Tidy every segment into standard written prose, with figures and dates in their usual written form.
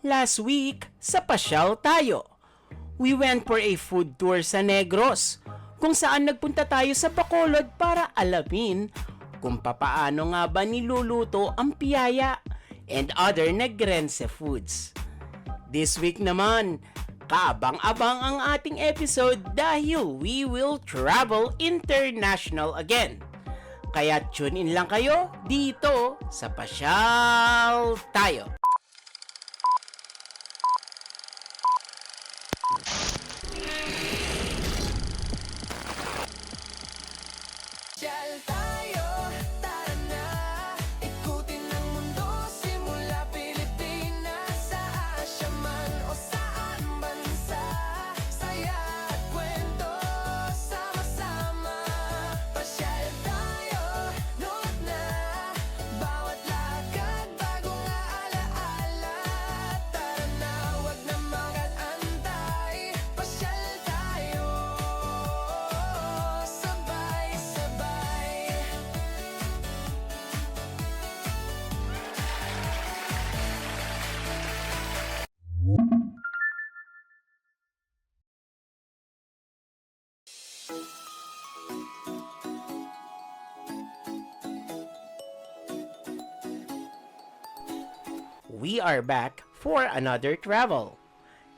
Last week, sa pasyal tayo. We went for a food tour sa Negros, kung saan nagpunta tayo sa Bacolod para alamin kung papaano nga ba niluluto ang piyaya and other Negrense foods. This week naman, kaabang-abang ang ating episode dahil we will travel international again. Kaya tune in lang kayo dito sa Pasyal Tayo. Pasyal tayo, tara na. Ikutin ang mundo simula Pilipinas sa Asya man o saan bansa. Saya at kwento, sama-sama. Pasyal tayo, nood na. Bawat lakad, bagong alaala. Tara na, wag na mag-antay. Pasyal tayo, sabay-sabay. We are back for another travel.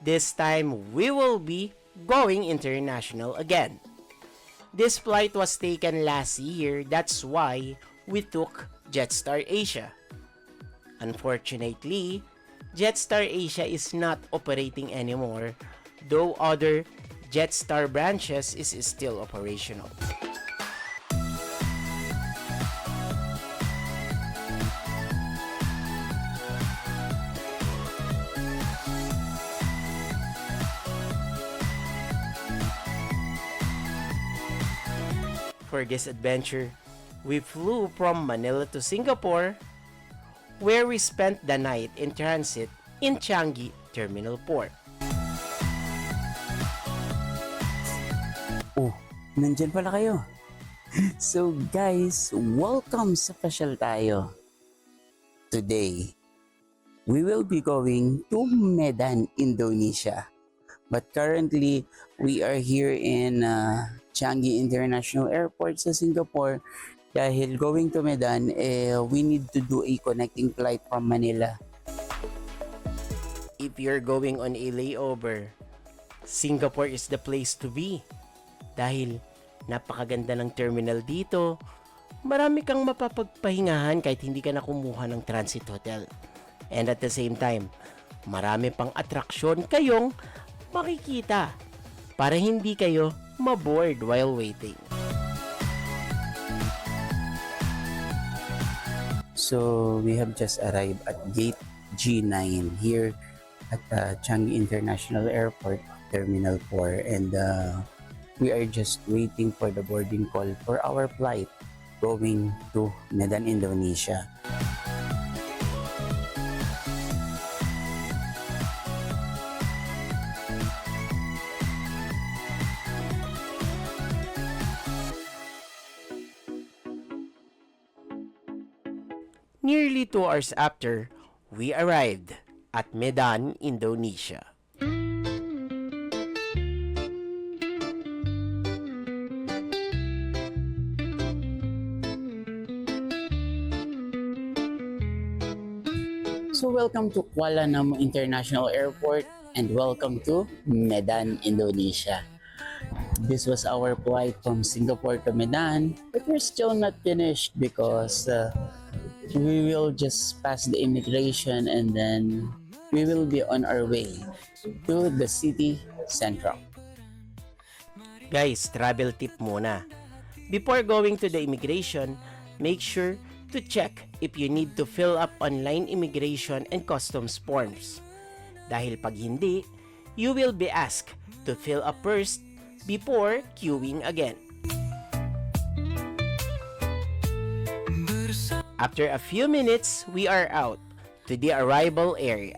This time, we will be going international again. This flight was taken last year, that's why we took Jetstar Asia. Unfortunately, Jetstar Asia is not operating anymore, though other Jetstar branches is still operational. For this adventure, we flew from Manila to Singapore, where we spent the night in transit in Changi Terminal Port. Oh, nandyan pala kayo. So guys, welcome sa Pasyal Tayo. Today, we will be going to Medan, Indonesia. But currently, we are here in Changi International Airport sa Singapore. Dahil going to Medan, we need to do a connecting flight from Manila. If you're going on a layover, Singapore is the place to be. Dahil napakaganda ng terminal dito, marami kang mapapagpahingahan kahit hindi ka na kumuha ng transit hotel. And at the same time, marami pang atraksyon kayong makikita para hindi kayo maboard while waiting. So we have just arrived at gate G9 here at Changi International Airport, Terminal 4, and we are just waiting for the boarding call for our flight going to Medan, Indonesia. Nearly 2 hours after, we arrived at Medan, Indonesia. So welcome to Kuala Namu International Airport and welcome to Medan, Indonesia. This was our flight from Singapore to Medan, but we're still not finished because we will just pass the immigration and then we will be on our way to the city central. Guys, travel tip muna. Before going to the immigration, make sure to check if you need to fill up online immigration and customs forms. Dahil pag hindi, you will be asked to fill up first before queuing again. After a few minutes, we are out to the arrival area.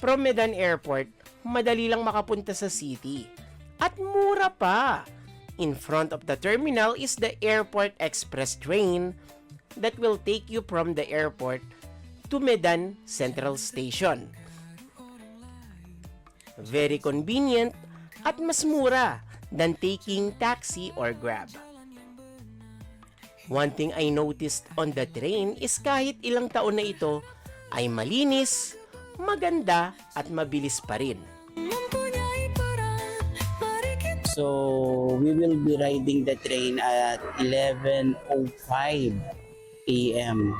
From Medan Airport, madali lang makapunta sa city. At mura pa! in front of the terminal is the Airport Express train that will take you from the airport to Medan Central Station. Very convenient at mas mura than taking taxi or Grab. One thing I noticed on the train is kahit ilang taon na ito ay malinis, maganda at mabilis pa rin. So, we will be riding the train at 11:05 a.m.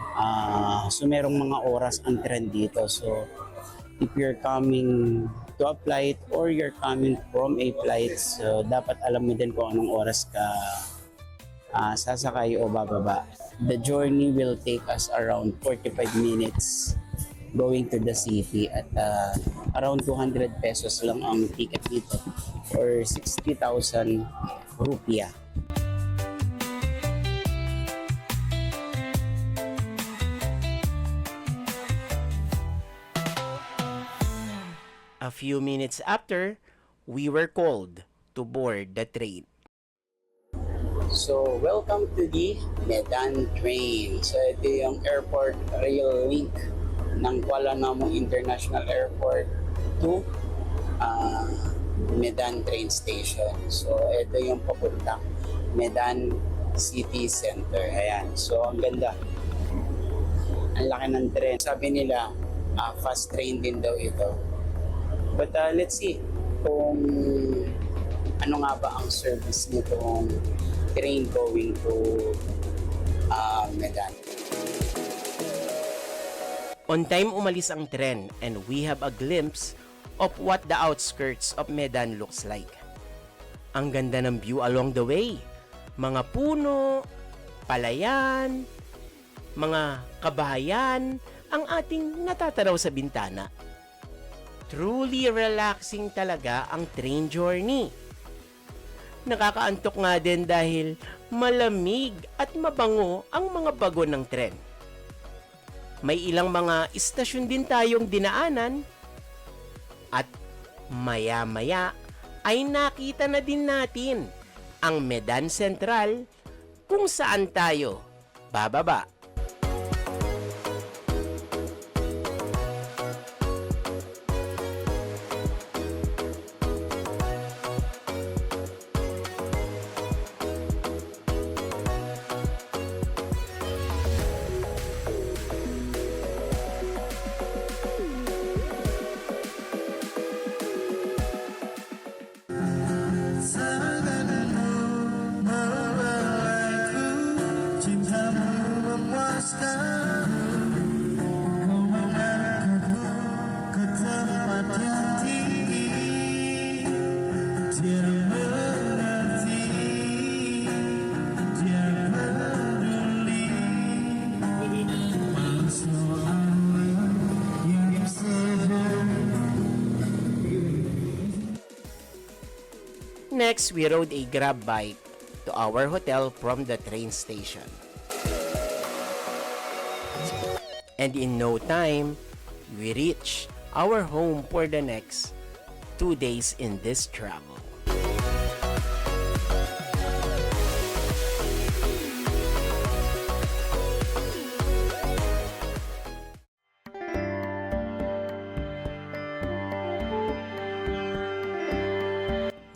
So, merong mga oras ang tren dito. So, if you're coming to a flight or you're coming from a flight, so dapat alam mo din kung anong oras ka sasakay o bababa. The journey will take us around 45 minutes going to the city at around 200 pesos lang ang ticket dito or 60,000 rupiah. A few minutes after, we were called to board the train. So, welcome to the Medan train. So, ito yung airport rail link ng Kuala Namu International Airport to Medan train station. So, ito yung papuntang Medan City Center. Ayan. So, ang ganda. Ang laki ng tren. Sabi nila, fast train din daw ito. But let's see kung ano nga ba ang service nitong train going to Medan. On time umalis ang tren and we have a glimpse of what the outskirts of Medan looks like. Ang ganda ng view along the way. Mga puno, palayan, mga kabahayan ang ating natatanaw sa bintana. Truly relaxing talaga ang train journey. Nakakaantok nga din dahil malamig at mabango ang mga bagon ng tren. May ilang mga istasyon din tayong dinaanan at maya-maya ay nakita na din natin ang Medan Central kung saan tayo bababa. Next, we rode a grab bike to our hotel from the train station. And in no time, we reached our home for the next 2 days in this travel.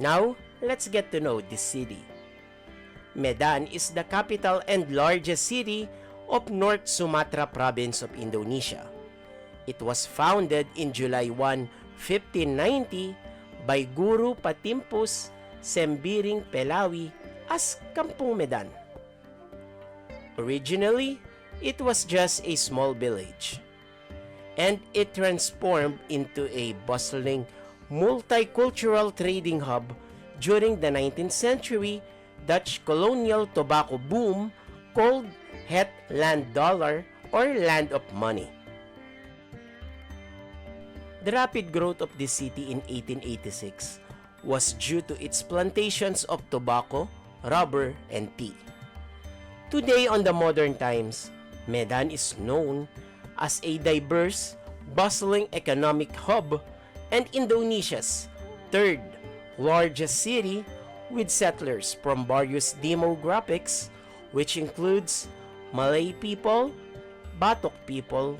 Now, let's get to know this city. Medan is the capital and largest city of North Sumatra province of Indonesia. It was founded in July 1, 1590 by Guru Patimpus Sembiring Pelawi as Kampung Medan. Originally, it was just a small village, and it transformed into a bustling multicultural trading hub during the 19th century Dutch colonial tobacco boom called Het Land Dollar or Land of Money. The rapid growth of this city in 1886 was due to its plantations of tobacco, rubber, and tea. Today, on the modern times, Medan is known as a diverse, bustling economic hub and Indonesia's third largest city with settlers from various demographics, which includes Malay people, Batok people,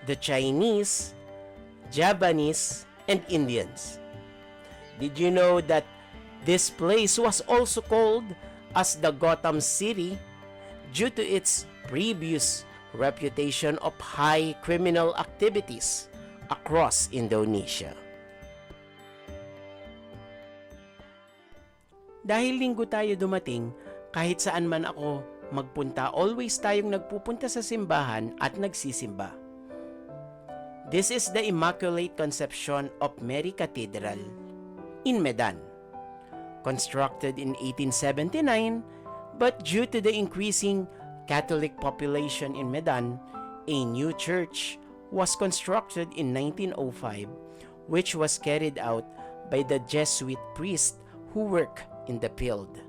the Chinese, Japanese, and Indians. Did you know that this place was also called as the Gotham City due to its previous reputation of high criminal activities across Indonesia? Dahil linggo tayo dumating, kahit saan man ako magpunta, always tayong nagpupunta sa simbahan at nagsisimba. This is the Immaculate Conception of Mary Cathedral in Medan. Constructed in 1879, but due to the increasing Catholic population in Medan, a new church was constructed in 1905, which was carried out by the Jesuit priest who work in the field.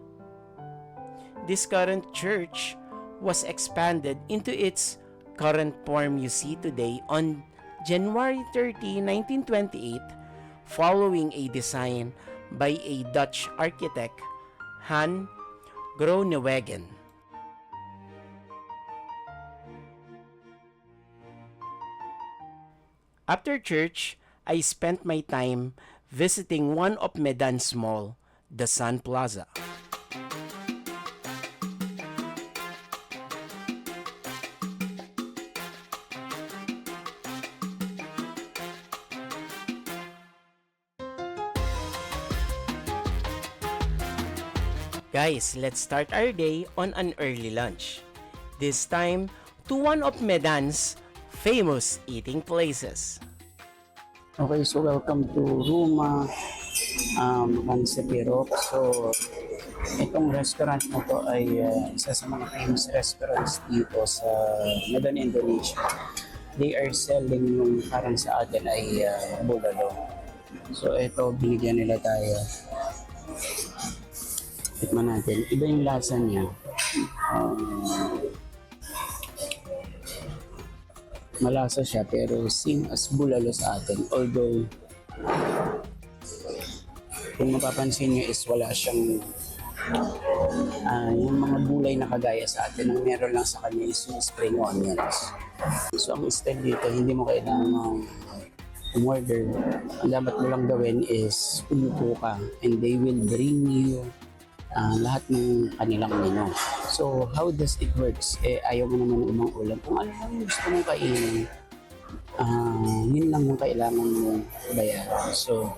This current church was expanded into its current form you see today on January 30, 1928, following a design by a Dutch architect, Han Groenewegen. After church, I spent my time visiting one of Medan's mall, the Sun Plaza. Guys, let's start our day on an early lunch. This time to one of Medan's famous eating places. Okay, so welcome to Ruma Mansepirok. So, itong restaurant na to ay isa sa mga famous restaurants dito sa Medan, Indonesia. They are selling yung parang sa atin ay bulalo. So, ito, binigyan nila tayo. Tikman natin. Iba yung lasa niya. Malasa siya pero same as bulalo sa atin. Although, kung mapapansin niyo is wala siyang yung mga gulay na kagaya sa atin. Ang meron lang sa kanya is yung spring onions. So, ang style dito, hindi mo kailangan umorder. Ang dapat mo lang gawin is umupo ka and they will bring you lahat ng kanilang menu. So, how does it works? Ayaw mo naman ng umang ulam. Kung ano lang gusto mong kainin, yun lang yung kailangan mo bayaran. So,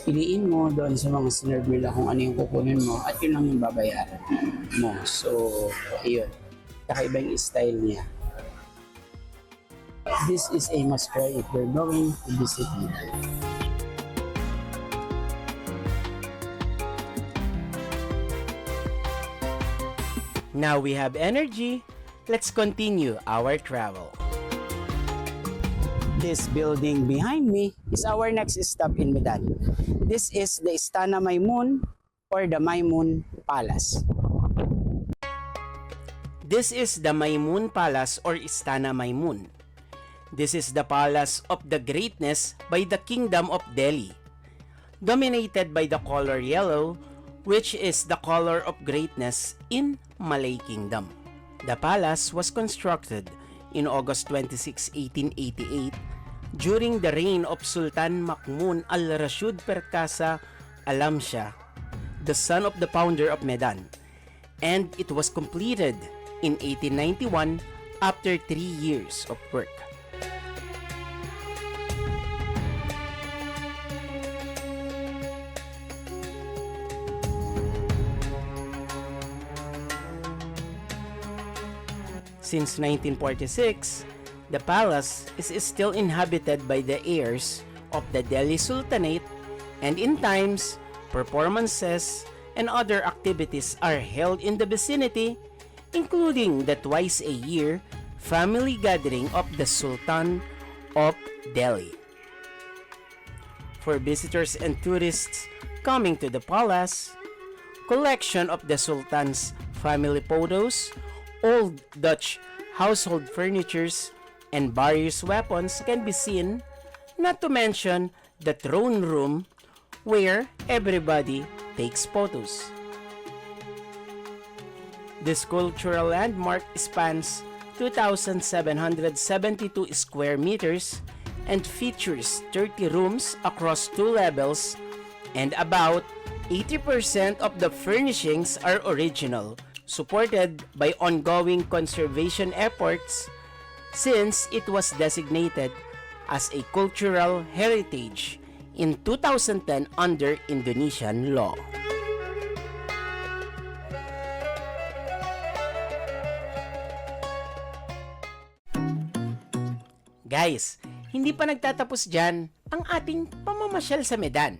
piliin mo doon sa mga sinerve nila kung ano yung kukunin mo at yun lang yung babayaran mo. So, ayun. Kakaiba yung style niya. This is a must try if you're going to visit Medan. Now we have energy, let's continue our travel. This building behind me is our next stop in Medan. This is the Istana Maimun or the Maimun Palace. This is the Maimun Palace or Istana Maimun. This is the palace of the greatness by the Kingdom of Delhi, dominated by the color yellow, which is the color of greatness in Malay Kingdom. The palace was constructed in August 26, 1888 during the reign of Sultan Mahmud al-Rashid Perkasa Alamshah, the son of the founder of Medan, and it was completed in 1891 after 3 years of work. Since 1946, the palace is still inhabited by the heirs of the Delhi Sultanate, and in times, performances and other activities are held in the vicinity, including the twice a year family gathering of the Sultan of Delhi. For visitors and tourists coming to the palace, collection of the Sultan's family photos, old Dutch household furnitures, and various weapons can be seen, not to mention the throne room where everybody takes photos. This cultural landmark spans 2,772 square meters and features 30 rooms across 2 levels, and about 80% of the furnishings are original, supported by ongoing conservation efforts since it was designated as a cultural heritage in 2010 under Indonesian law. Guys, hindi pa nagtatapos dyan ang ating pamamasyal sa Medan.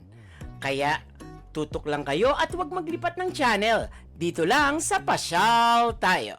Kaya, tutok lang kayo at huwag maglipat ng channel. Dito lang sa Pasyal Tayo.